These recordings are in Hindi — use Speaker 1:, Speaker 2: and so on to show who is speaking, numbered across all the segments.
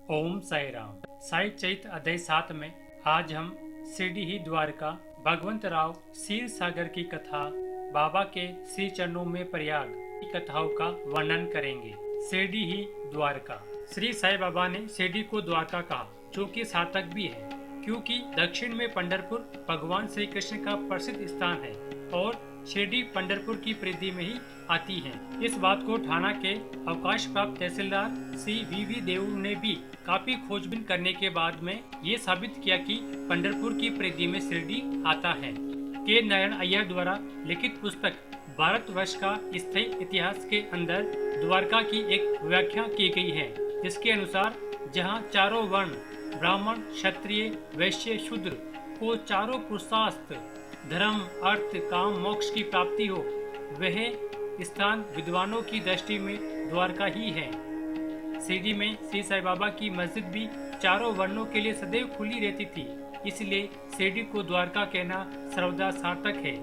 Speaker 1: ओम साई राम। साई चैत अध्याय 7 में आज हम शिरडी ही द्वारका भगवंत राव क्षीर सागर की कथा, बाबा के श्री चरणों में प्रयाग की कथाओं का वर्णन करेंगे। शिरडी ही द्वारका। श्री साई बाबा ने शिरडी को द्वारका कहा, जो कि सार्थक भी है, क्योंकि दक्षिण में पंढरपुर भगवान श्री कृष्ण का प्रसिद्ध स्थान है और शिरडी पंढरपुर की परिधि में ही आती है। इस बात को ठाणा के अवकाश प्राप्त तहसीलदार श्री वी देव ने भी काफी खोजबीन करने के बाद में ये साबित किया कि पंढरपुर की परिधि में शिरडी आता है। के नारायण अय्यर द्वारा लिखित पुस्तक भारतवर्ष का स्थायी इतिहास के अंदर द्वारका की एक व्याख्या की गई है, जिसके अनुसार जहाँ चारों वर्ण ब्राह्मण, क्षत्रिय, वैश्य, शूद्र को चारों पुरुषार्थ धर्म, अर्थ, काम, मोक्ष की प्राप्ति हो, वह स्थान विद्वानों की दृष्टि में द्वारका ही है। शिरडी में श्री साई बाबा की मस्जिद भी चारों वर्णों के लिए सदैव खुली रहती थी, इसलिए शिरडी को द्वारका कहना सर्वदा सार्थक है।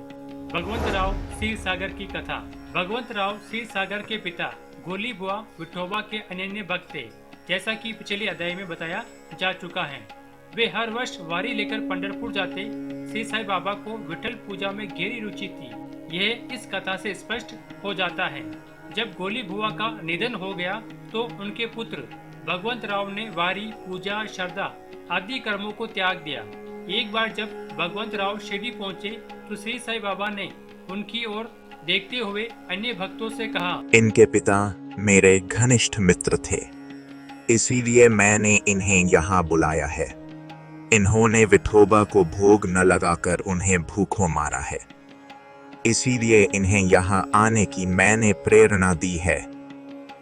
Speaker 1: भगवंत राव क्षीर सागर की कथा। भगवंत राव क्षीर सागर के पिता गोली बुआ विठोबा के अनन्य भक्त थे, जैसा कि पिछले अध्याय में बताया जा चुका है। वे हर वर्ष वारी लेकर पंढरपुर जाते। श्री साई बाबा को विठल पूजा में गहरी रुचि थी, यह इस कथा से स्पष्ट हो जाता है। जब गोली बुआ का निधन हो गया तो उनके पुत्र भगवंत राव ने वारी, पूजा, श्रद्धा आदि कर्मों को त्याग दिया। एक बार जब भगवंत राव शिरडी पहुँचे तो श्री साई बाबा ने उनकी ओर देखते हुए अन्य भक्तों से कहा,
Speaker 2: इनके पिता मेरे घनिष्ठ मित्र थे, इसीलिए मैंने इन्हें यहाँ बुलाया है। इन्होंने विठोबा को भोग न लगाकर उन्हें भूखों मारा है, इसीलिए इन्हें यहाँ आने की मैंने प्रेरणा दी है।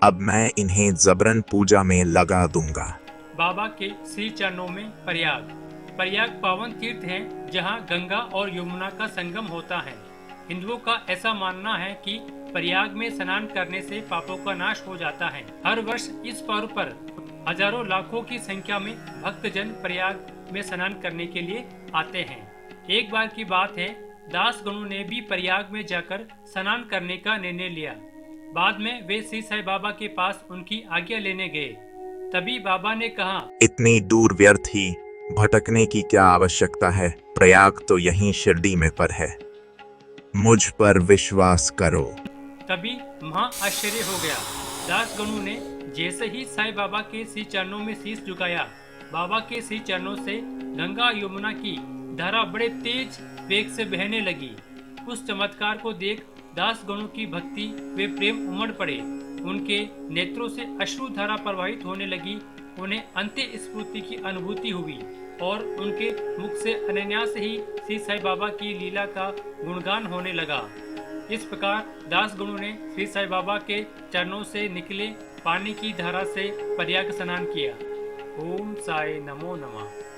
Speaker 2: अब मैं इन्हें जबरन पूजा में लगा दूंगा।
Speaker 1: बाबा के श्री चरणों में प्रयाग। प्रयाग पावन तीर्थ है, जहाँ गंगा और यमुना का संगम होता है। हिंदुओं का ऐसा मानना है कि प्रयाग में स्नान करने से पापों का नाश हो जाता है। हर वर्ष इस पर्व पर हजारों लाखों की संख्या में भक्तजन प्रयाग में स्नान करने के लिए आते हैं। एक बार की बात है, दास गणों ने भी प्रयाग में जाकर स्नान करने का निर्णय लिया। बाद में वे श्री साई बाबा के पास उनकी आज्ञा लेने गए। तभी बाबा ने कहा,
Speaker 2: इतनी दूर व्यर्थ ही भटकने की क्या आवश्यकता है? प्रयाग तो यहीं शिरडी में पर है, मुझ पर विश्वास करो।
Speaker 1: तभी महा आश्चर्य हो गया। दास गणों ने जैसे ही साई बाबा के श्री चरणों में शीश झुकाया, बाबा के श्री चरणों से गंगा यमुना की धारा बड़े तेज वेग से बहने लगी। उस चमत्कार को देख दास गणों की भक्ति वे प्रेम उमड़ पड़े। उनके नेत्रों से अश्रु धारा प्रवाहित होने लगी। उन्हें अंत्य स्फूर्ति की अनुभूति हुई और उनके मुख से अनायास ही श्री साई बाबा की लीला का गुणगान होने लगा। इस प्रकार दास गणों ने श्री साई बाबा के चरणों से निकले पानी की धारा से प्रयाग स्नान किया। ओम साई नमो नमः।